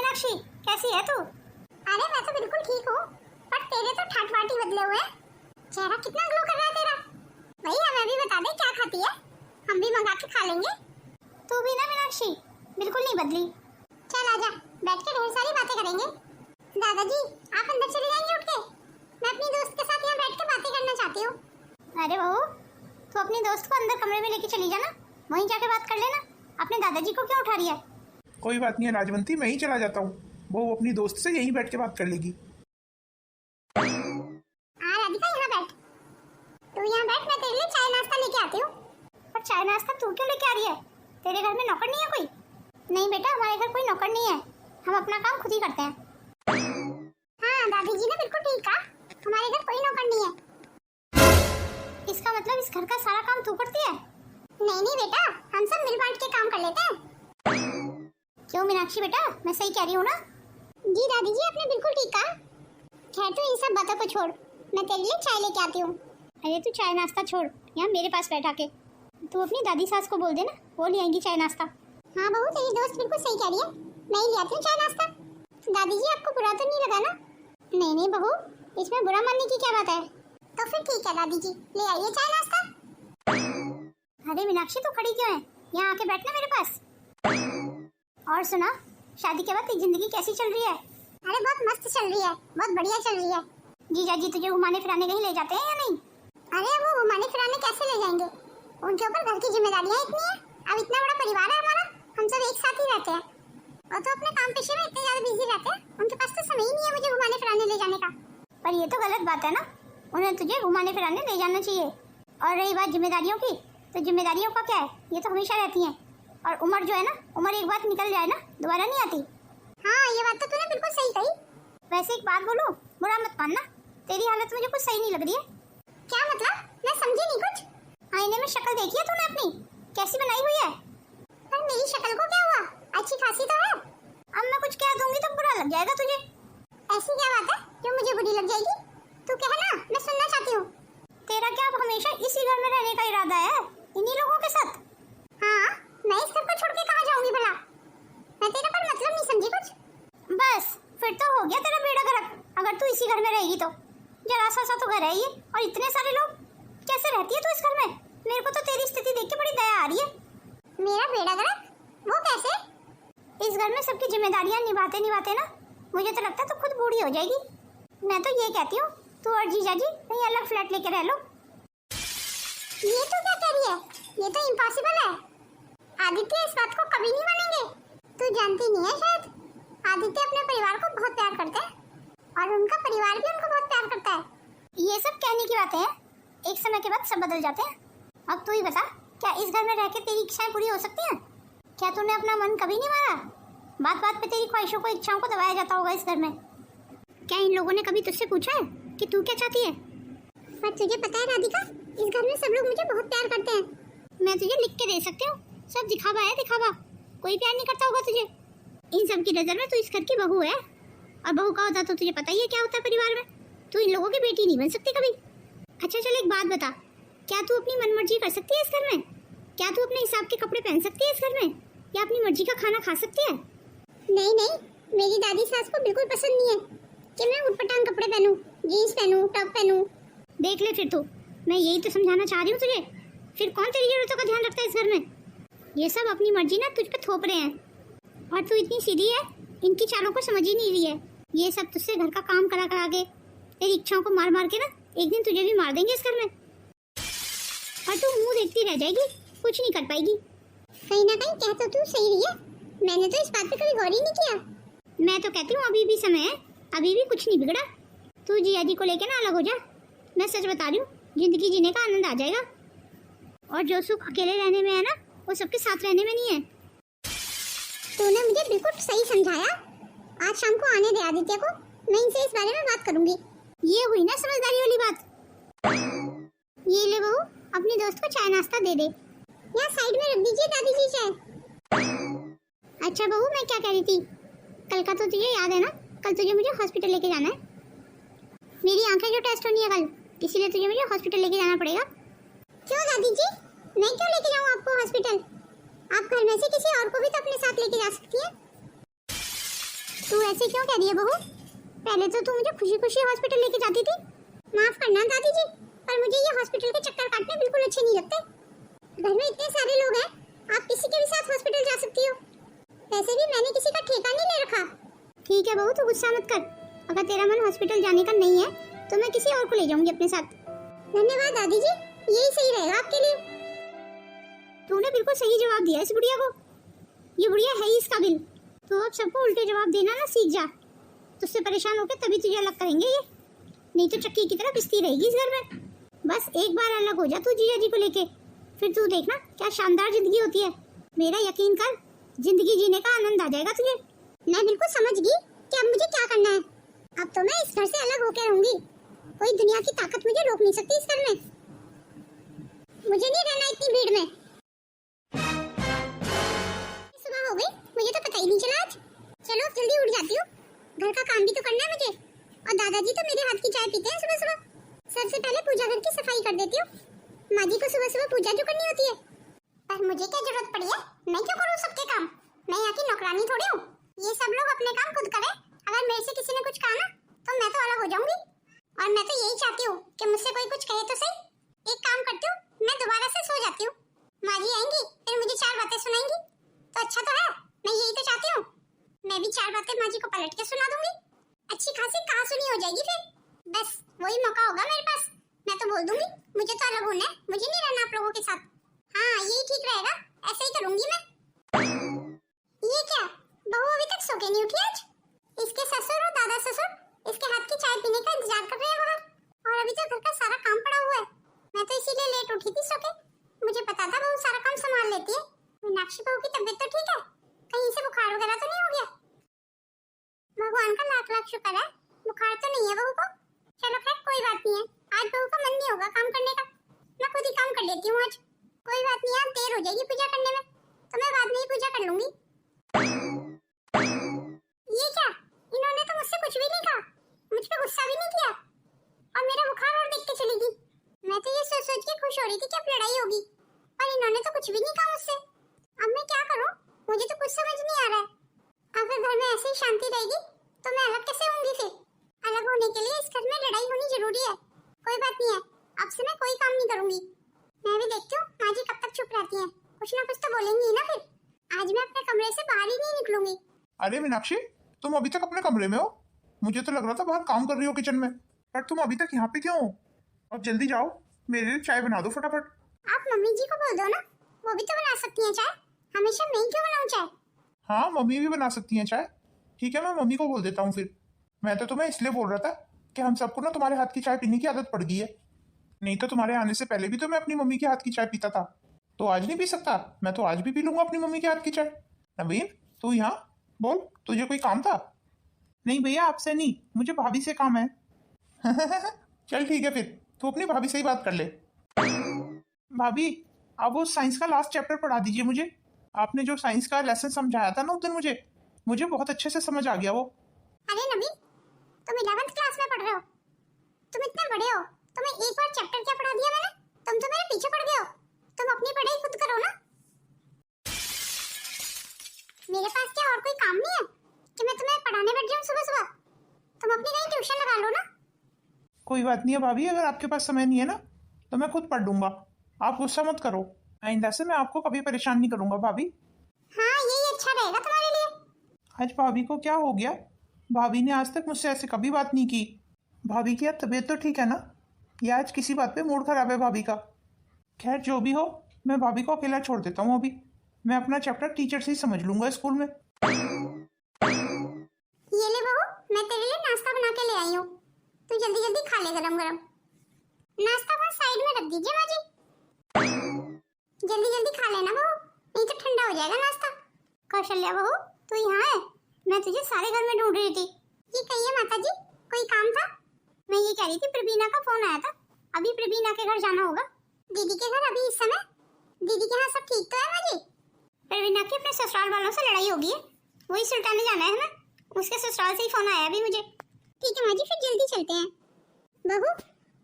मीनाक्षी, कैसी है तू? अरे मैं तो बिल्कुल ठीक हूँ, पर तेरे तो ठाट-बाट ही बदले हुए हैं। चेहरा कितना ग्लो कर रहा है तेरा। भैया हमें भी बता दे क्या खाती है, हम भी मंगा के खा लेंगे। तू भी ना मीनाक्षी, बिल्कुल नहीं बदली। चल आजा, बैठ के ढेर सारी बातें करेंगे। दादाजी आप अंदर चले जाएंगे उठ के, मैं अपनी दोस्त के साथ यहाँ बैठ के बातें करना चाहती हूँ। अरे बहू, तू अपनी दोस्त को अंदर कमरे में लेके चली जाना, वहीं जाके बात कर लेना। अपने दादाजी को क्यों उठा रही है? कोई बात नहीं है राजवंती, मैं ही चला जाता हूँ, वो अपनी दोस्त से यहीं बैठ के बात कर लेगी। राधिका यहाँ बैठ, तू यहाँ बैठ, मैं तेरे लिए चाय नाश्ता लेके आती हूँ। पर चाय नाश्ता तू क्यों लेके आ रही है? तेरे घर में नौकर नहीं है कोई? नहीं बेटा, हमारे घर कोई नौकर नहीं है, हम अपना काम खुद ही करते हैं। हाँ दादी जी ने बिल्कुल ठीक कहा, हमारे घर कोई नौकर नहीं है। इसका मतलब इस घर का सारा काम तू करती है? नहीं नहीं बेटा, हम सब मिल बांट के काम कर लेते हैं। क्यों मीनाक्षी बेटा, मैं सही कह रही हूँ ना? जी दादी जी आपने बिल्कुल ठीक कहा। खैर तू इन सब बातों को छोड़, मैं तेरे लिए चाय लेके आती हूँ। अरे तू चाय नाश्ता छोड़, यहाँ मेरे पास बैठा के तू अपनी दादी सास को बोल देना, वो ले आएंगी चाय नाश्ता। हाँ बहू, तेरी दोस्त बिल्कुल सही कह रही है, मैं ही ले आती हूँ चाय नाश्ता। दादी जी आपको बुरा तो नहीं लगा ना? नहीं नहीं बहू, इसमें बुरा मानने की क्या बात है। तो फिर ठीक है दादी जी, ले आइए चाय नाश्ता। अरे मीनाक्षी तू खड़ी क्यों है, यहाँ आके बैठना मेरे पास। और सुना, शादी के बाद तेरी जिंदगी कैसी चल रही है? अरे बहुत मस्त चल रही है, बहुत बढ़िया चल रही है। जीजा जी तुझे घुमाने फिराने कहीं ले जाते हैं या नहीं? अरे वो घुमाने फिराने कैसे ले जाएंगे, उनके ऊपर घर की जिम्मेदारियां इतनी है। अब इतना बड़ा परिवार है हमारा, हम सब एक साथ ही रहते हैं। और तो अपने काम पेशे में इतने ज्यादा बिजी रहते हैं, उनके पास तो समय ही नहीं है मुझे घुमाने फिराने ले जाने का। पर ये तो गलत बात है ना, उन्हें तुझे घुमाने फिराने ले जाना चाहिए। और रही बात जिम्मेदारियों की, तो जिम्मेदारियों का क्या है, ये तो हमेशा रहती हैं। और उम्र जो है ना, उम्र एक बार निकल जाए ना, दोबारा नहीं आती। हाँ ये बात तो तूने बिल्कुल सही कही। वैसे एक बात बोलूं, बुरा मत मानना, तेरी हालत मुझे कुछ सही नहीं लग रही है। क्या मतलब, मैं समझी नहीं कुछ। आईने में शक्ल देखी है तूने अपनी, कैसी बनाई हुई है? पर मेरी शक्ल को क्या हुआ, अच्छी खासी तो है। अब मैं कुछ कह दूंगी तो बुरा लग जाएगा तुझे। ऐसी क्या बात है जो मुझे बुरी लग जाएगी? तू कह ना, मैं सुनना चाहती हूँ। तेरा क्या अब हमेशा इसी घर में रहने का इरादा है, इन्हीं लोगों के साथ? हाँ, मैं इस घर को छोड़ के कहाँ जाऊंगी भला? मैं तेरा पर मतलब नहीं समझी कुछ। बस फिर तो हो गया तेरा बेड़ा गर्क, अगर तू इसी घर में रहेगी तो। जरा सा तो घर है ये, और इतने सारे लोग, कैसे रहती है तू इस घर में? मेरे को तो तेरी स्थिति देख के बड़ी दया आ रही है। मेरा बेड़ा गर्क? वो कैसे? इस घर में सबकी जिम्मेदारियां निभाते निभाते ना, मुझे तो लगता है तू खुद बूढ़ी हो जाएगी। मैं तो ये कहती हूँ, तू और जीजा जी कहीं अलग फ्लैट लेके रह लो। ये तो क्या कह रही है, ये तो इम्पॉसिबल है। आदित्य इस बात को कभी नहीं मानेंगे। तू जानती नहीं है शायद, आदित्य अपने परिवार को बहुत प्यार करते हैं, और उनका परिवार भी उनको बहुत प्यार करता है। ये सब कहने की बातें हैं, एक समय के बाद सब बदल जाते हैं। अब तू ही बता, क्या इस घर में रह के तेरी इच्छाएं पूरी हो सकती हैं? क्या तूने अपना मन कभी नहीं मारा? बात बात पे तेरी ख्वाहिशों को, इच्छाओं को दबाया जाता होगा इस घर में। क्या इन लोगों ने कभी तुझसे पूछा है कि तू क्या चाहती है? पर तुझे पता है राधिका, इस घर में सब लोग मुझे बहुत प्यार करते हैं। मैं तुझे लिख के दे सकती हूँ, सब दिखावा है दिखावा, कोई प्यार नहीं करता होगा तुझे। इन सब की नजर में तू इस घर की बहू है, और बहू का होता तो तुझे पता ही है क्या होता है परिवार में। तू इन लोगों की बेटी नहीं बन सकती कभी। अच्छा चल एक बात बता, क्या तू अपनी मनमर्जी कर सकती है इस घर में? क्या तू अपने हिसाब के कपड़े पहन सकती है इस घर में, या अपनी मर्जी का खाना खा सकती है? नहीं नहीं, मेरी दादी सास को बिल्कुल पसंद नहीं है कि मैं उटपटांग कपड़े पहनूं, जीन्स पहनूं, टॉप पहनूं। देख ले फिर तू, मैं यही तो समझाना चाह रही हूँ तुझे। फिर कौन तेरी जरूरतों का ध्यान रखता है इस घर में? ये सब अपनी मर्जी ना तुझ पे थोप रहे हैं, और तू इतनी सीधी है, इनकी चालों को समझ ही नहीं रही है। ये सब तुझसे घर का काम करा करा के, तेरी इच्छाओं को मार मार के ना, एक दिन तुझे भी मार देंगे इस घर में, और तू मुंह देखती रह जाएगी, कुछ नहीं कर पाएगी। कहीं ना कहीं कह तो तू सही रही है, मैंने तो इस बात पे कभी गौर ही नहीं किया। मैं तो कहती हूँ अभी भी समय है, अभी भी कुछ नहीं बिगड़ा। तू जिया जी को लेके ना अलग हो जा, मैं सच बता रही हूँ, जिंदगी जीने का आनंद आ जाएगा। और जो सुख अकेले रहने में है ना, वो सबके साथ रहने में नहीं है। तूने मुझे बिल्कुल सही समझाया। आज शाम को आने दे आदित्य को, मैं इनसे इस बारे में बात करूंगी। ये हुई ना समझदारी वाली बात। ये ले बहू, अपनी दोस्त को चाय नाश्ता दे दे। यहाँ साइड में रख दीजिए दादी जी चाय। अच्छा बहू, मैं क्या कह रही थी, कल का तो तुझे याद है ना, कल तुझे मुझे हॉस्पिटल लेके जाना है। मेरी आंखें जो टेस्ट होनी है कल, इसीलिए तुझे मुझे हॉस्पिटल लेके जाना पड़ेगा। क्यों दादी जी, मैं क्यों लेके जाऊँ आपको हॉस्पिटल? आप घर में से किसी और को भी तो अपने साथ लेके जा सकती हैं। तू ऐसे क्यों कह रही है बहू? पहले तो तू मुझे खुशी खुशी हॉस्पिटल लेके जाती थी। माफ करना दादी जी, पर मुझे ये हॉस्पिटल के चक्कर काटने बिल्कुल अच्छे नहीं लगते। घर में इतने सारे लोग हैं, आप किसी के भी साथ हॉस्पिटल जा सकती हो। वैसे भी मैंने किसी का ठेका नहीं ले रखा। ठीक है बहू, तू गुस्सा मत कर। अगर तेरा मन हॉस्पिटल जाने का नहीं है तो मैं किसी और को ले जाऊंगी अपने साथ। धन्यवाद दादी जी, यही सही रहेगा आपके लिए। तूने बिल्कुल सही जवाब दिया इस बुढ़िया को। ये बुढ़िया है ही इस काबिल। तो अब सबको उल्टे जवाब देना ना सीख जा। तुझसे परेशान होकर तभी तुझे अलग करेंगे ये, नहीं तो चक्की की तरह पिसती रहेगी इस घर में। बस एक बार अलग हो जा तू जीजा जी को लेके, फिर तू देखना क्या शानदार जिंदगी होती है। मेरा यकीन कर, जिंदगी जीने का आनंद आ जाएगा तुझे। मैं बिल्कुल समझ गई कि अब मुझे क्या करना है। अब तो मैं इस घर से अलग होकर रहूंगी। कोई दुनिया की ताकत मुझे रोक नहीं सकती इस घर में। मुझे नहीं रहना इतनी भीड़ में। सुबह हो गई, मुझे तो पता ही नहीं चला आज। चलो जल्दी उठ जाती हूँ, घर का काम भी तो करना है मुझे। और दादाजी तो मेरे हाथ की चाय पीते हैं सुबह सुबह। सबसे पहले पूजा घर की सफाई कर देती हूँ। माँ जी को सुबह सुबह पूजा जो करनी होती है। पर मुझे क्या जरूरत पड़ी है? मैं क्यों करूँ सबके काम? मैं यहाँ की नौकरानी थोड़ी हूँ। ये सब लोग अपने काम खुद करें। अगर मेरे से किसी ने कुछ कहा ना तो मैं तो अलग हो जाऊंगी। और मैं तो यही चाहती हूँ कि मुझसे कोई कुछ कहे तो सही। एक काम करती हूँ, मैं दोबारा से सो जाती हूँ। माँ जी आएंगी फिर मुझे 4 बातें सुनाएंगी तो अच्छा तो है। मैं यही तो चाहती हूँ। मैं भी 4 बातें माँ जी को पलट के सुना दूंगी। अच्छी खासी कहासुनी हो जाएगी फिर। बस वही मौका होगा मेरे पास। मैं तो बोल दूंगी मुझे तो अलग होना है, मुझे नहीं रहना आप लोगों के साथ। हाँ यही ठीक रहेगा, ऐसा ही करूंगी मैं। ये क्या, बहू अभी तक सो के नहीं उठी आज? इसके ससुर और दादा ससुर इसके हाथ की चाय पीने का इंतजार कर रहे हैं बाहर, और अभी तो घर का सारा काम पड़ा हुआ है। मैं तो इसीलिए लेट उठी थी सो के। मुझे पता था बहू सारा काम संभाल लेती है। मीनाक्षी बहू की तबीयत तो ठीक है? कहीं से बुखार वगैरह तो नहीं हो गया? भगवान का लाख लाख शुक्र है, बुखार तो नहीं है बहू को। चलो खैर कोई बात नहीं है, आज बहू का मन नहीं होगा काम करने का। मैं खुद ही काम कर लेती हूँ आज। कोई बात नहीं, आज देर हो जाएगी पूजा करने में तो मैं बाद में ही पूजा कर लूंगी। ये क्या, इन्होंने तो मुझसे कुछ भी नहीं कहा, मुझ पे गुस्सा भी नहीं किया और मेरा बुखार और देख के चली गई। मैं तो ये सोच सोच के खुश हो रही थी कि अब लड़ाई होगी, पर इन्होंने तो कुछ भी नहीं कहा मुझसे। अब मैं क्या करूं, मुझे तो कुछ समझ नहीं आ रहा है। अगर घर में ऐसे ही शांति रहेगी तो मैं अलग कैसे होंगी फिर? अलग होने के लिए इस घर में लड़ाई होनी जरूरी है। कोई बात नहीं है, अब से मैं कोई काम नहीं करूंगी। मैं भी देखती हूँ माँ जी कब तक चुप रहती हैं, कुछ ना कुछ तो बोलेंगी ना फिर। आज मैं अपने कमरे से बाहर ही नहीं निकलूंगी। अरे मीनाक्षी, तुम अभी तक अपने कमरे में हो? मुझे तो लग रहा था बाहर काम कर रही हो किचन में, पर तुम अभी तक यहाँ पे क्यों हो? अब जल्दी जाओ, मेरे लिए चाय बना दो फटाफट। आप मम्मी जी को बोल दो ना, वो भी तो बना सकती हैं चाय। हमेशा मैं ही क्यों बनाऊं चाय? हाँ, मम्मी भी बना सकती हैं चाय। ठीक है, मैं मम्मी को बोल देता हूँ फिर। मैं तो तुम्हें इसलिए बोल रहा था कि हम सबको ना तुम्हारे हाथ की चाय पीने की आदत पड़ गई है। नहीं तो तुम्हारे आने से पहले भी तो मैं अपनी मम्मी के हाथ की चाय पीता था, तो आज नहीं पी सकता? मैं तो आज भी पी लूंगा अपनी मम्मी के हाथ की चाय। नवीन, तू यहाँ बोल, तुझे कोई काम था? नहीं भैया, आपसे नहीं, मुझे भाभी से काम है। चल ठीक है, फिर तू अपनी भाभी से ही बात कर ले। भाभी, आप वो साइंस का लास्ट चैप्टर पढ़ा दीजिए मुझे। आपने जो साइंस का लेसन समझाया था ना उस दिन, मुझे बहुत अच्छे से समझ आ गया वो। अरे नवीन, तुम 11th क्लास में पढ़ रहे हो, तुम इतने बड़े हो, तुम्हें एक बार चैप्टर क्या पढ़ा दिया मैंने, तुम तो मेरे पीछे पड़ गए हो। तुम अपनी पढ़ाई खुद करो ना। मेरे पास क्या और कोई काम नहीं है कि मैं तुम्हें पढ़ाने बैठ जाऊं सुबह सुबह? तुम अपनी कहीं ट्यूशन लगा लो ना। कोई बात नहीं है भाभी, अगर आपके पास समय नहीं है ना तो मैं खुद पढ़ लूंगा। आप गुस्सा मत करो, आइंदा से मैं आपको कभी परेशान नहीं करूंगा भाभी। हाँ यही अच्छा रहेगा तुम्हारे लिए। आज भाभी को क्या हो गया? भाभी ने आज तक मुझसे ऐसे कभी बात नहीं की। भाभी की आज तबीयत तो ठीक है ना? या आज किसी बात पे मूड खराब है भाभी का? खैर जो भी हो, मैं भाभी को अकेला छोड़ देता हूँ अभी। मैं अपना चैप्टर टीचर से ही समझ लूंगा स्कूल में। ये ले बहू, मैं तेरे लिए नाश्ता बना के ले आई हूँ, तू जल्दी जल्दी खा ले गरम गरम। नाश्ता वहाँ साइड में रख दीजिए माँ जी। जल्दी जल्दी खा लेना बहू, नहीं तो ठंडा हो जाएगा नाश्ता। कौशल्या बहू, तू यहाँ है? मैं तुझे सारे घर में ढूंढ रही थी। ये कहिए माता जी, कोई काम था? मैं ये कह रही थी, प्रवीणा का फोन आया था, अभी प्रवीणा के घर जाना होगा। दीदी के घर अभी इस समय? दीदी के यहाँ सब ठीक तो है माँ जी? प्रवीणा की अपने ससुराल वालों से लड़ाई हो गई है, वही सुलटाने जाना है हमें। उसके ससुराल से ही फोन आया अभी मुझे। ठीक है माँ जी, फिर जल्दी चलते हैं। बहू,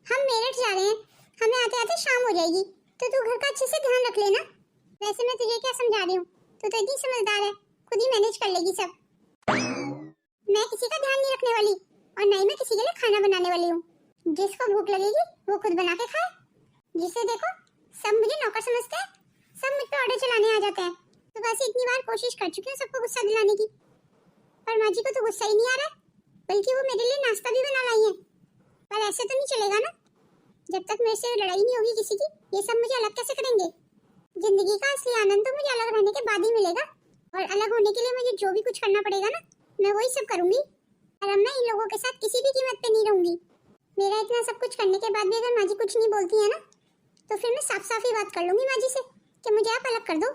हम मेरठ जा रहे हैं, हमें आते आते शाम हो जाएगी, तो तू घर का अच्छे से ध्यान रख लेना। वैसे मैं तुझे क्या समझा रही हूँ, तू तो इतनी समझदार है, खुद ही मैनेज कर लेगी सब। मैं किसी का ध्यान नहीं रखने वाली और न ही मैं किसी के लिए खाना बनाने वाली हूँ। जिसको भूख लगेगी वो खुद बना के खाए। जिसे देखो सब मुझे नौकर समझते हैं, सब मुझ पे ऑर्डर चलाने आ जाते हैं। तो बस इतनी बार कोशिश कर चुकी हूँ सबको गुस्सा दिलाने की, पर माँ जी को तो गुस्सा ही नहीं आ रहा, बल्कि वो मेरे लिए नाश्ता भी बना लाई है। पर ऐसे तो नहीं चलेगा ना, जब तक मेरे से लड़ाई नहीं होगी किसी की, ये सब मुझे अलग कैसे करेंगे। जिंदगी का असली आनंद तो मुझे अलग रहने के बाद ही मिलेगा, और अलग होने के लिए मुझे जो भी कुछ करना पड़ेगा ना, मैं वही सब करूंगी। और अब मैं इन लोगों के साथ किसी भी कीमत पे नहीं रहूंगी। मेरा इतना सब कुछ करने के बाद भी अगर माँ जी कुछ नहीं बोलती है ना, तो फिर मैं साफ साफ ही बात कर लूंगी माँ जी से कि मुझे आप अलग कर दो।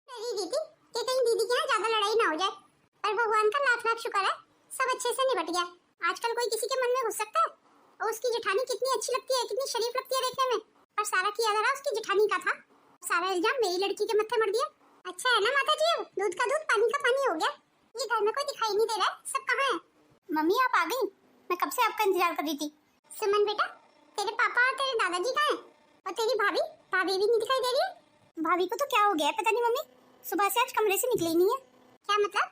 मेरी दीदी कि कहीं दीदी के यहाँ ज्यादा लड़ाई ना हो जाए, पर भगवान का लाख लाख शुक्र है सब अच्छे से निपट गया। आजकल कोई किसी के मन में घुस सकता है? और उसकी जेठानी कितनी अच्छी लगती है, कितनी शरीफ लगती है देखने में, पर सारा किया धरा उसकी जेठानी का था। सारा इल्जाम मेरी लड़की के मत्थे मर दिया। अच्छा है ना माता जी, दूध का दूध पानी का पानी हो गया। ये घर में कोई दिखाई नहीं दे रहा है, सब कहाँ है? मम्मी आप आ गई, मैं कब से आपका इंतजार कर रही थी। सुमन बेटा, तेरे पापा और तेरे दादाजी कहाँ हैं? और तेरी भाभी भाभी भी नहीं दिखाई दे रही है। भाभी को तो क्या हो गया है पता नहीं मम्मी, सुबह से आज कमरे से निकली ही नहीं है। क्या मतलब?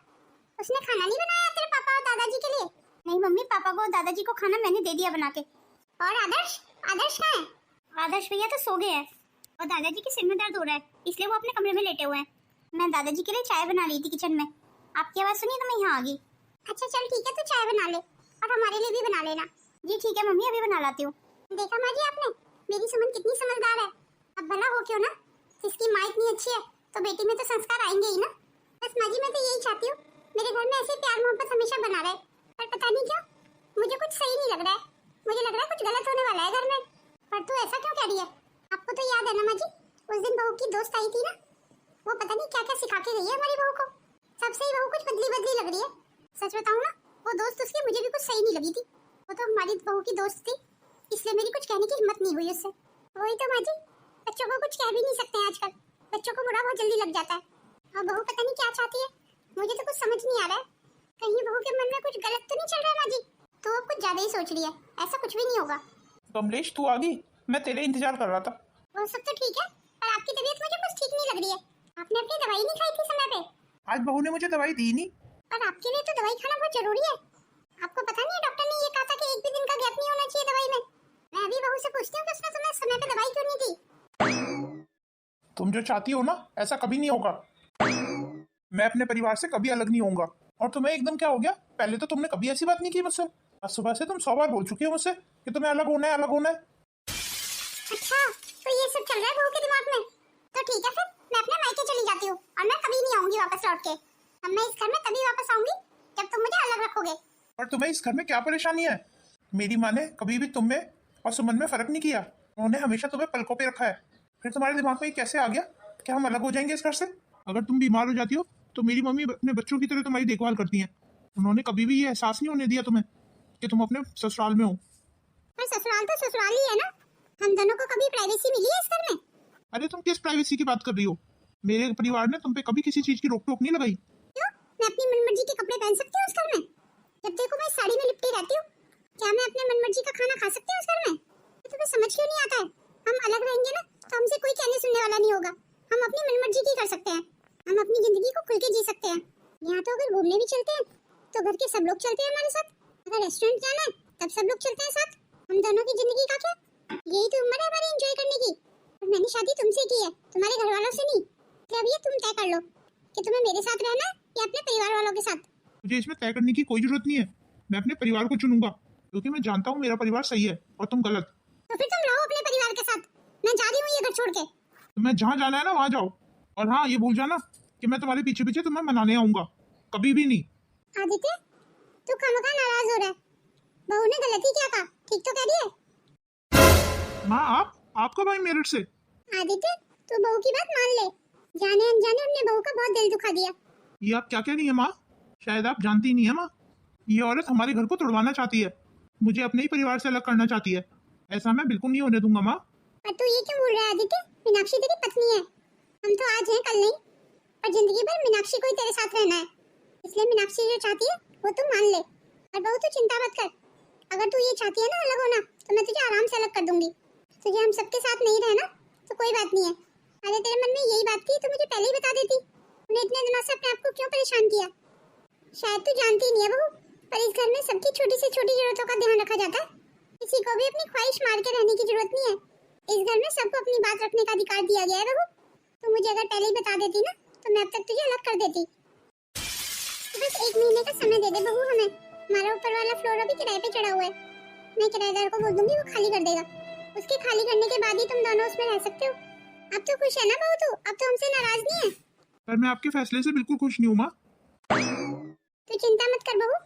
उसने खाना नहीं बनाया तेरे पापा और दादाजी के लिए? नहीं मम्मी, पापा को और दादाजी को खाना मैंने दे दिया बना के। और आदर्श, आदर्श कहाँ है? आदर्श भैया तो सो गए हैं और दादाजी के सिर में दर्द हो रहा है, इसलिए वो अपने कमरे में लेटे हुए हैं। मैं दादाजी के लिए चाय बना रही थी किचन में, आपकी आवाज सुनी तो मैं यहाँ आ गई। अच्छा चल ठीक है, तू चाय बना ले और हमारे लिए भी बना लेना। जी ठीक है मम्मी, अभी बना लाती हूँ। देखा माँ जी आपने, मेरी सुमन कितनी समझदार है। अब भला हो क्यों ना, जिसकी माँ इतनी अच्छी है तो बेटी में तो संस्कार आएंगे ही ना। बस माँ जी मैं तो यही चाहती हूँ मेरे घर में ऐसे प्यार मोहब्बत हमेशा बना रहे, पर पता नहीं क्यों मुझे कुछ सही नहीं लग रहा है। मुझे लग रहा है कुछ गलत होने वाला है घर में। पर तू ऐसा क्यों कह रही है? आपको तो याद है ना माँ जी, उस दिन बहू की दोस्त आई थी ना, वो पता नहीं क्या क्या सिखा के गई है हमारी बहू को। सबसे ही बहू कुछ बदली बदली लग रही है। सच बताऊं ना, वो दोस्त उसकी मुझे भी कुछ सही नहीं लगी थी। वो तो हमारी बहू की दोस्त थी, इसलिए मेरी कुछ कहने की हिम्मत नहीं हुई उससे। वही तो माँ जी, बच्चों को कुछ कह भी नहीं सकते आजकल, बच्चों को बुरा बहुत जल्दी लग जाता है। और बहू पता नहीं क्या चाहती है, मुझे तो कुछ समझ नहीं आ रहा है। कहीं बहू के मन में कुछ गलत तो नहीं चल रहा है माँ जी? तो वो कुछ ज्यादा ही सोच रही है, ऐसा कुछ भी नहीं होगा। कमलेश तू आ गई, मैं तेरे इंतजार कर रहा था। वो सब तो ठीक है, पर आपकी तबीयत मुझे कुछ ठीक नहीं लग रही है। आपने अपनी दवाई नहीं खाई थी समय पे। आज बहू ने मुझे दवाई दी नहीं। पर आपके लिए तो दवाई खाना बहुत जरूरी है। आपको पता नहीं है डॉक्टर ने ये कहा था कि एक भी दिन का गैप नहीं होना चाहिए दवाई में। मैं अभी बहू से पूछती हूँ कि उसने तुम्हें समय पे दवाई क्यों नहीं दी। तुम जो चाहती हो ना, ऐसा कभी नहीं होगा। मैं अपने परिवार से कभी अलग नहीं होऊंगा। और तुम्हें एकदम क्या हो गया? पहले तो तुमने कभी ऐसी बात नहीं की मुझसे। आज सुबह से तुम 100 बार बोल चुकी हो मुझसे कि तुम्हें अलग होना है, अलग होना है। अच्छा, तो ये सब चल रहा है बहू के दिमाग में। तो ठीक है, फिर मैं अपने मायके चली जाती हूँ और मैं कभी नहीं आऊंगी वापस लौट के। अब मैं इस घर में तभी वापस आऊंगी जब तुम मुझे अलग रखोगे। और तुम्हें इस घर में क्या परेशानी है? मेरी माँ ने कभी भी तुम में और सुमन में फर्क नहीं किया। उन्होंने हमेशा तुम्हें पलकों पे रखा है। फिर तुम्हारे दिमाग में कैसे आ गया कि हम अलग हो जाएंगे इस घर से? अगर तुम बीमार हो जाती हो तो मेरी मम्मी अपने बच्चों की तरह तुम्हारी देखभाल करती हैं। उन्होंने कभी भी ये एहसास नहीं होने दिया तुम्हें कि तुम अपने ससुराल में हो। पर ससुराल तो ससुराल ही है ना, हम दोनों को कभी प्राइवेसी मिली है इस घर में? अरे तुम किस प्राइवेसी की बात कर रही हो? मेरे परिवार ने तुम पे कभी किसी चीज की रोक टोक नहीं लगाई। क्यों? मैं अपनी मनमर्जी के कपड़े पहन सकती हूँ उस घर में? जब देखो मैं साड़ी में लिपटी रहती हूँ। क्या मैं अपने मनमर्जी का खाना खा सकती हूँ उस घर में? ये तुम्हें समझ क्यों नहीं आता है? हम अलग रहेंगे ना तो हमसे कोई कहने सुनने वाला नहीं होगा। हम अपनी मनमर्जी की कर सकते हैं, हम अपनी जिंदगी को खुल के जी सकते हैं। यहाँ तो अगर घूमने भी चलते हैं तो घर के सब लोग चलते हैं हमारे साथ। अगर रेस्टोरेंट जाना है तब सब लोग चलते हैं साथ। हम दोनों की जिंदगी का क्या? यही तो उम्र है हमारी एंजॉय करने की। और मैंने शादी तुमसे की है, तुम्हारे घर वालों से नहीं। तो अब ये तुम तय कर लो कि तुम्हें मेरे साथ रहना है या अपने परिवार वालों के साथ। मुझे इसमें तय करने की कोई जरूरत नहीं है। मैं अपने परिवार को चुनूंगा क्योंकि मैं जानता हूँ मेरा परिवार सही है और तुम गलत। तो फिर तुम रहो अपने परिवार के साथ, मैं जा रही हूँ ये घर छोड़ के। तो मैं जहाँ जाना है ना वहाँ जाओ। और हाँ, ये भूल जाना कि मैं तुम्हारे पीछे पीछे तुम्हें मनाने आऊंगा, कभी भी नहीं। आदित्य, तू खामखा नाराज हो रहा है। बहू ने गलत ही क्या कहा, ठीक तो कह रही है। माँ आपका भाई मेरठ से। आदित्य, तू बहू की बात मान ले। जाने अनजाने हमने बहू का बहुत दिल दुखा दिया। ये आप क्या कह रही है माँ? शायद आप जानती नहीं है माँ, ये औरत हमारे घर को तोड़वाना चाहती है, मुझे अपने ही परिवार से अलग करना चाहती है। ऐसा मैं बिल्कुल नहीं होने दूंगा माँ। पर तू ये क्यों बोल रहा है आदित्य? मीनाक्षी तेरी पत्नी है। हम तो आज हैं कल नहीं, पर जिंदगी भर मीनाक्षी को ही तेरे साथ रहना है। इसलिए मीनाक्षी जो चाहती है वो तू मान ले। और बहू तू चिंता मत कर, अगर तू ये चाहती है ना अलग होना तो मैं तुझे आराम से अलग कर दूंगी। तुझे हम सबके साथ नहीं रहना तो कोई बात नहीं है। अरे तेरे मन में यही बात थी तो मुझे पहले ही बता देती। तूने इतने दिनों से अपने आप को क्यों परेशान किया? शायद तू जानती नहीं है बहू, पर इस घर में सबकी छोटी से छोटी जरूरतों का ध्यान रखा जाता है। किसी को भी अपनी ख्वाहिश मार के रहने की जरूरत नहीं है। इस घर में सबको अपनी बात रखने का अधिकार दिया गया है बहू। तू मुझे अगर पहले ही बता देती ना तो मैं अब तक तुझे अलग कर देती। बस 1 महीने का समय दे दे बहू हमें। हमारा ऊपर वाला फ्लोर अभी किराए पे चढ़ा हुआ है। मैं किराएदार को बोल दूंगी, वो खाली कर देगा। उसके खाली करने के बाद ही तुम दोनों उसमें रह सकते हो। अब तो खुश है ना बहू तू? अब तो हमसे नाराज नहीं है? पर मैं आपके फैसले से बिल्कुल खुश नहीं हूँ माँ। तू चिंता मत कर बहू,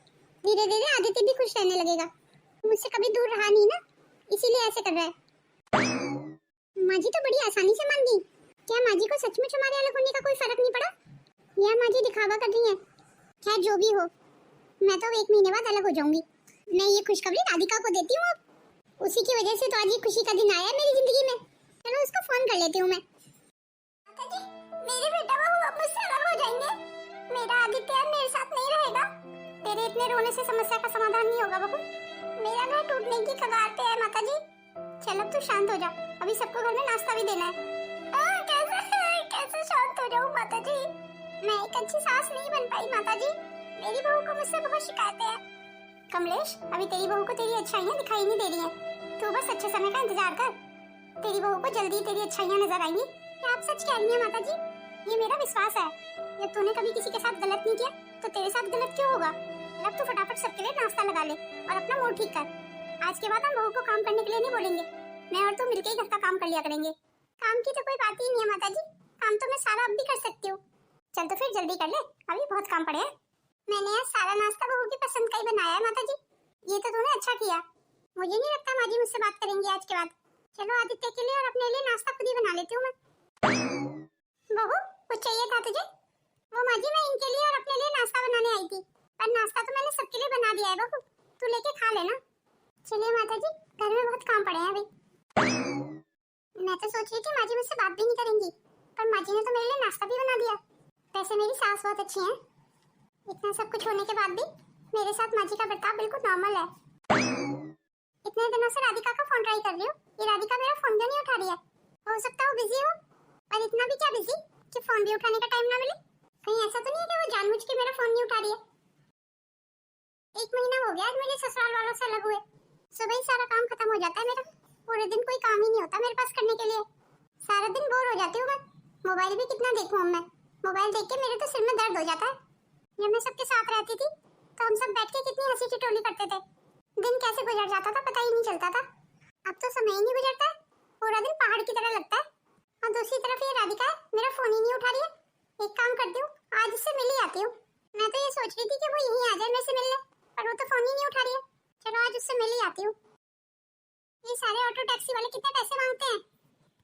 धीरे धीरे आदित्य भी खुश रहने लगेगा। मुझसे कभी दूर रहा नहीं ना, इसीलिए ऐसे कर रहा है। माँ जी तो बड़ी आसानी से मान गई। क्या माँ जी को सचमुच हमारे अलग होने का कोई फर्क नहीं पड़ा, या माँ जी दिखावा कर रही है? खैर जो भी हो, मैं तो 1 महीने बाद अलग हो जाऊंगी। मैं ये खुशखबरी राधिका को देती हूँ। अब उसी की वजह से तो आज ये खुशी का दिन आया है मेरी जिंदगी में। चलो उसको फोन कर लेती हूँ मैं। मेरे बेटा बहू अब मुझसे अलग हो जाएंगे। मेरा आदित्य अब मेरे साथ नहीं रहेगा। तेरे इतने रोने से समस्या का समाधान नहीं होगा बहू। मेरा घर टूटने की कगार पे है माता जी। चल अब तू शांत हो जा, अभी सबको घर में नाश्ता भी देना है। कैसे शांत हो जाऊं माता जी? मैं एक अच्छी सास नहीं बन पाई माता जी। मेरी बहू को मुझसे बहुत शिकायतें हैं। कमलेश, अभी तेरी बहू को तेरी अच्छाइयाँ दिखाई नहीं दे रही हैं। तू बस अच्छे समय का इंतजार कर, तेरी बहू को जल्दी तेरी अच्छाइयाँ नजर आएंगी। क्या आप सच कह रही हैं माता जी? ये मेरा विश्वास है। जब तूने कभी किसी के साथ गलत नहीं किया तो तेरे साथ गलत क्यों होगा? अब तू फटाफट सबके लिए नाश्ता लगा ले और अपना मूड ठीक कर। आज के बाद हम बहू को काम करने के लिए नहीं बोलेंगे। मैं और तू मिलके ही घर का काम कर लिया करेंगे। काम की तो कोई बात ही नहीं है माता जी। काम तो मैं सारा अब भी कर सकती हूँ। चल तो फिर जल्दी कर ले, अभी बहुत काम पड़े हैं। मैंने आज सारा नाश्ता बहू की पसंद का ही बनाया है माता जी। ये तो तूने अच्छा किया। मुझे नहीं लगता माँ जी मुझसे बात करेंगी आज के बाद। चलो आदित्य के लिए और अपने लिए नाश्ता खुद ही बना लेती हूँ मैं। बहू कुछ चाहिए था तुझे? वो माँ जी मैं इनके लिए और अपने लिए नाश्ता बनाने आई थी, पर नाश्ता तो मैंने सबके लिए बना दिया है बहू। तू लेके खा लेना। चलिए माता जी, घर में बहुत काम पड़े हैं अभी। मैं तो सोच रही थी माँ जी मुझसे बात भी नहीं करेंगी, पर माँ जी ने तो मेरे लिए नाश्ता भी बना दिया। वैसे मेरी सास बहुत अच्छी है। इतना सब कुछ होने के बाद भी मेरे साथ माँ जी का बर्ताव बिल्कुल नॉर्मल है। इतने दिनों से राधिका का फोन ट्राई कर रही हूँ, ये राधिका मेरा फोन क्यों नहीं उठा रही है? हो सकता है वो बिजी हो, पर इतना भी क्या बिजी कि फोन भी उठाने का टाइम ना मिले। कहीं ऐसा तो नहीं है कि वो जानबूझ के मेरा फोन नहीं उठा रही है। 1 महीना हो गया आज मुझे ससुराल वालों से अलग हुए। सुबह ही सारा काम खत्म हो जाता है मेरा। पूरे दिन कोई काम ही नहीं होता मेरे पास करने के लिए। सारा दिन बोर हो जाती हूँ मैं। मोबाइल भी कितना देखूं अब मैं? मोबाइल देख के मेरे तो सिर में दर्द हो जाता है। जब मैं सबके साथ रहती थी तो हम सब बैठ के कितनी हंसी ठिठोली करते थे। दिन कैसे गुजर जाता था पता ही नहीं चलता था। अब तो समय ही नहीं गुजरता है, पूरा दिन पहाड़ की तरह लगता है। और दूसरी तरफ ये राधिका है, मेरा फोन ही नहीं उठा रही है। एक काम करती हूँ, आज इससे मिल ही आती हूँ। मैं तो ये सोच रही थी कि वो यहीं आ जाए मेरे से मिलने, पर वो तो फोन ही नहीं उठा रही है। चलो आज उससे मिल ही आती हूँ। ये सारे ऑटो टैक्सी वाले कितने पैसे मांगते हैं?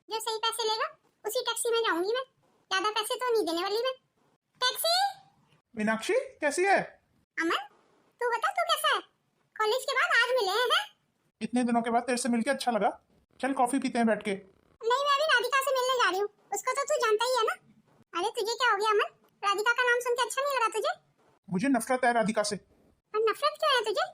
जो सही पैसे लेगा उसी टैक्सी में जाऊंगी मैं। ज्यादा पैसे तो नहीं देने वाली मैं। टैक्सी! मीनाक्षी कैसी है? अमन तू बता, तू कैसा है? कॉलेज के बाद आज मिले हैं? इतने दिनों के बाद तेरे से मिलके अच्छा लगा। चल कॉफी पीते हैं बैठ के। नहीं, मैं अभी राधिका से मिलने जा रही हूँ। उसको तो तू जानता ही है ना। अरे तुझे क्या हो गया अमन? राधिका का नाम सुन के अच्छा नहीं लगा तुझे? मुझे नफरत है राधिका से। पर नफरत क्यों है तुझे?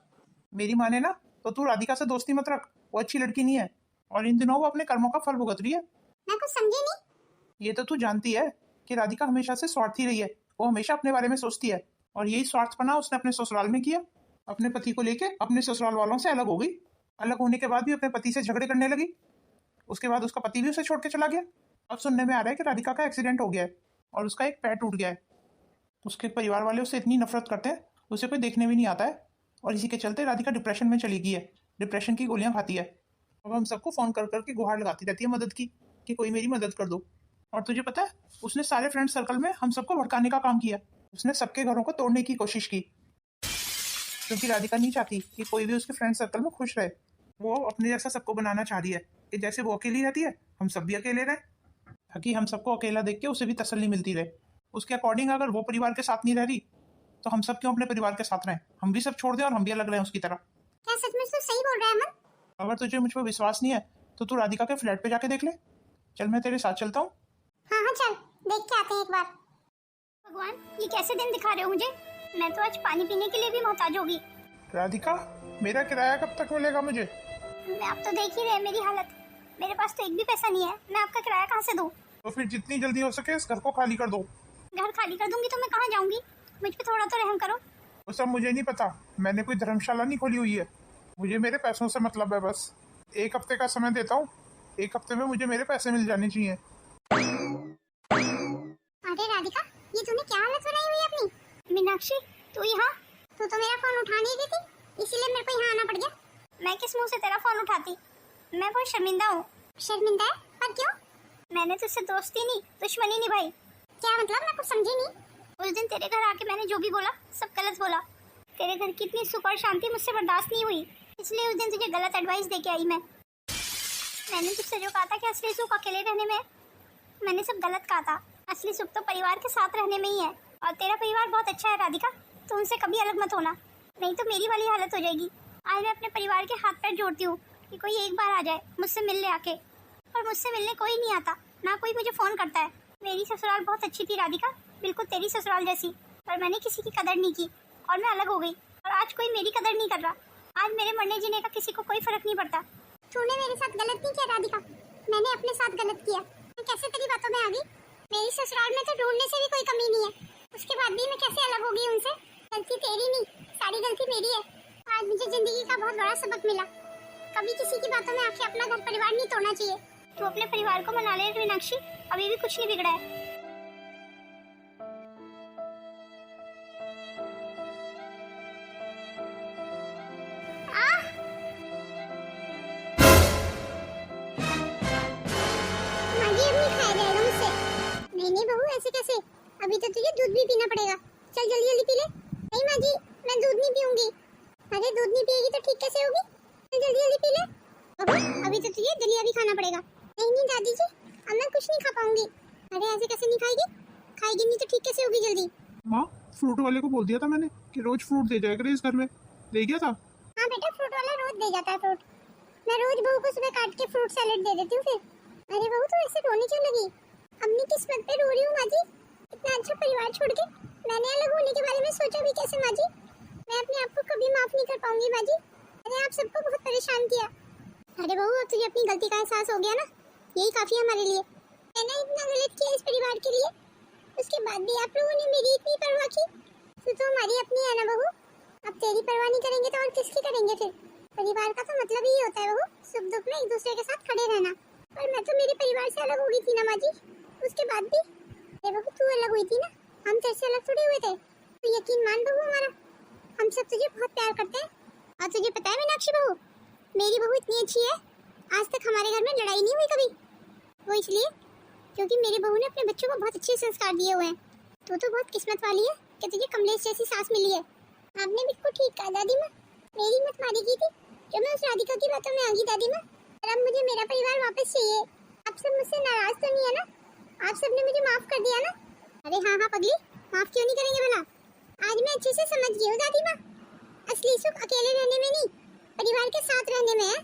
मेरी माने ना तो तू राधिका से दोस्ती मत रख। वो अच्छी लड़की नहीं है और इन दिनों वो अपने कर्मों का फल भुगत रही है। मैं कुछ समझी नहीं। ये तो तू जानती है कि राधिका हमेशा से स्वार्थी रही है। वो हमेशा अपने बारे में सोचती है और यही स्वार्थपना उसने अपने ससुराल में किया। अपने पति को लेके अपने ससुराल वालों से अलग हो गई। अलग होने के बाद भी अपने पति से झगड़े करने लगी। उसके बाद उसका पति भी उसे छोड़ के चला गया। अब सुनने में आ रहा है कि राधिका का एक्सीडेंट हो गया है और उसका एक पैर टूट गया है। उसके परिवार वाले उससे इतनी नफरत करते हैं, उसे कोई देखने भी नहीं आता है। और इसी के चलते राधिका डिप्रेशन में चली गई है। डिप्रेशन की गोलियां खाती है। अब हम सबको फोन कर करके गुहार लगाती रहती है मदद की कि कोई मेरी मदद कर दो। और तुझे पता है उसने सारे फ्रेंड सर्कल में हम सबको भड़काने का काम किया। उसने सबके घरों को तोड़ने की कोशिश की, क्योंकि राधिका नहीं चाहती कि कोई भी उसके फ्रेंड सर्कल में खुश रहे। वो अपने जैसा सबको बनाना चाह रही है कि जैसे वो अकेली रहती है हम सब भी अकेले रहें, ताकि हम सबको अकेला देख के उसे भी तसल्ली मिलती रहे। उसके अकॉर्डिंग अगर वो परिवार के साथ नहीं रह रही तो हम सब क्यों अपने परिवार के साथ रहें? हम भी सब छोड़ दें और हम भी अलग रहें उसकी तरह। क्या सच में तू सही बोल रहा है अमन? अगर तुझे मुझ पर विश्वास नहीं है तो तू राधिका के फ्लैट पे जाके देख ले। चल मैं तेरे साथ चलता हूँ। हाँ हाँ चल देख के आते हैं एक बार। भगवान ये कैसे दिन दिखा रहे हो मुझे? मैं तो आज पानी पीने के लिए भी मोहताज होगी। राधिका मेरा किराया कब तक मिलेगा मुझे? मैं आप तो देख ही रहे मेरी हालत। मेरे पास तो एक भी पैसा नहीं है। मैं आपका किराया कहाँ से दूँ? तो फिर जितनी जल्दी हो सके इस घर को खाली कर दो। घर खाली कर दूंगी तो मैं कहाँ जाऊंगी? मुझ पे थोड़ा तो रहम करो। वो सब मुझे नहीं पता, मैंने कोई धर्मशाला नहीं खोली हुई है। मुझे मेरे पैसों से मतलब है बस। 1 हफ्ते का समय देता हूँ, 1 हफ्ते में मुझे मेरे पैसे मिल जाने चाहिए। अरे राधिका, ये तूने क्या हालत बनाई हुई है अपनी? मीनाक्षी, तू यहाँ? तू तो मेरा फोन उठा नहीं रही थी, इसीलिए मेरे को यहाँ आना पड़ गया। मैं किस मुंह से तेरा फोन उठाती? मैं बहुत शर्मिंदा हूँ। शर्मिंदा है? पर क्यों? मैंने तुझसे दोस्ती नहीं, दुश्मनी निभाई। क्या मतलब? मैं कुछ समझी नहीं। उस दिन तेरे घर आके मैंने जो भी बोला सब गलत बोला। तेरे घर की इतनी सुख और शांति मुझसे बर्दाश्त नहीं हुई, इसलिए उस दिन तुझे गलत एडवाइस देके आई मैंने तुझसे जो कहा था कि असली सुख अकेले रहने में, मैंने सब गलत कहा था। असली सुख तो परिवार के साथ रहने में ही है। और तेरा परिवार बहुत अच्छा है राधिका, तो उनसे कभी अलग मत होना, नहीं तो मेरी वाली हालत हो जाएगी। आज मैं अपने परिवार के हाथ पैर जोड़ती हूँ कि कोई एक बार आ जाए मुझसे मिलने आके, और मुझसे मिलने कोई नहीं आता, ना कोई मुझे फ़ोन करता है। मेरी ससुराल बहुत अच्छी थी राधिका, बिल्कुल तेरी ससुराल जैसी, पर मैंने किसी की कदर नहीं की और मैं अलग हो गई, और आज कोई मेरी कदर नहीं कर रहा। आज मेरे मरने जीने का किसी को कोई फर्क नहीं पड़ता। तूने मेरे साथ गलत नहीं किया राधिका, मैंने अपने साथ गलत किया। मैं कैसे तेरी बातों में आ गई? मेरी ससुराल में तो ढूंढने से भी कोई कमी नहीं है, उसके बाद भी मैं कैसे अलग हो गई उनसे? गलती तेरी नहीं, सारी गलती मेरी है। आज मुझे जिंदगी का बहुत बड़ा सबक मिला, कभी किसी की बातों में आके अपना घर परिवार नहीं तोड़ना चाहिए। तू अपने परिवार को मना ले मीनाक्षी, अभी भी कुछ नहीं बिगड़ा है। नहीं बहू, ऐसे कैसे? अभी तो तुझे दूध भी पीना पड़ेगा। चल जल्दी जल्दी पी ले। नहीं माँ जी, मैं दूध नहीं पीऊंगी। अरे दूध नहीं पिएगी तो ठीक कैसे होगी? चल जल्दी जल्दी पी ले। अभी तो तुझे दलिया भी खाना पड़ेगा। नहीं नहीं दादी जी, अब मैं कुछ नहीं खा पाऊंगी। अरे ऐसे कैसे नहीं खाएगी? खाएगी नहीं तो ठीक कैसे होगी जल्दी? माँ, फ्रूट वाले को बोल दिया था मैंने कि रोज फ्रूट दे जाया करे इस घर में, दे गया था? हाँ बेटा, फ्रूट वाला रोज दे जाता है फ्रूट। मैं रोज बहू को सुबह काट के फ्रूट सैलेड दे देती हूँ फिर। अरे बहू तो ऐसे रोने क्यों लगी? अपनी किस्मत पे रो रही हूँ माँ जी। इतना अच्छा परिवार छोड़ के मैंने अलग होने के बारे में सोचा भी कैसे माँ जी? मैं अपने आप को कभी माफ नहीं कर पाऊंगी माँ जी। मैंने आप सबको बहुत परेशान किया। अरे बहू, अब तुझे अपनी गलती का एहसास हो गया ना, यही काफी है हमारे लिए। मैंने इतना गलत किया इस परिवार के लिए, उसके बाद भी आप लोगों ने मेरी इतनी परवाह की। तो हमारी अपनी है ना बहू, अब तेरी परवाह नहीं करेंगे तो और किसकी करेंगे फिर? परिवार का तो मतलब ही होता है बहू, सुख दुख में एक दूसरे के साथ खड़े रहना। पर मैं तो मेरे परिवार से अलग हो गई थी ना माँ जी, उसके बाद भी। अरे बहू, तू अलग हुई थी ना, हम तेरे से अलग थोड़ी हुए थे। तो यकीन मान बहू हमारा, हम सब तुझे बहुत प्यार करते हैं। और तुझे पता है मीनाक्षी बहू, मेरी बहू इतनी अच्छी है, आज तक हमारे घर में लड़ाई नहीं हुई कभी। वो इसलिए क्योंकि मेरी बहू ने अपने बच्चों को बहुत अच्छे संस्कार दिए हुए हैं। तू तो बहुत किस्मत वाली है कि तुझे कमलेश जैसी सास मिली है। आपने बिल्कुल ठीक कहा दादी माँ, मेरी मत मारी की थी जो मैं उस राधिका की बातों में आ गई दादी माँ। और अब मुझे मेरा परिवार वापस चाहिए। आप सब मुझसे नाराज तो नहीं है ना? आप सबने मुझे माफ कर दिया ना? अरे हाँ हाँ पगली, माफ क्यों नहीं करेंगे भला? आज मैं अच्छे से समझ गई हूँ दादी माँ, असली सुख अकेले रहने में नहीं, परिवार के साथ रहने में है।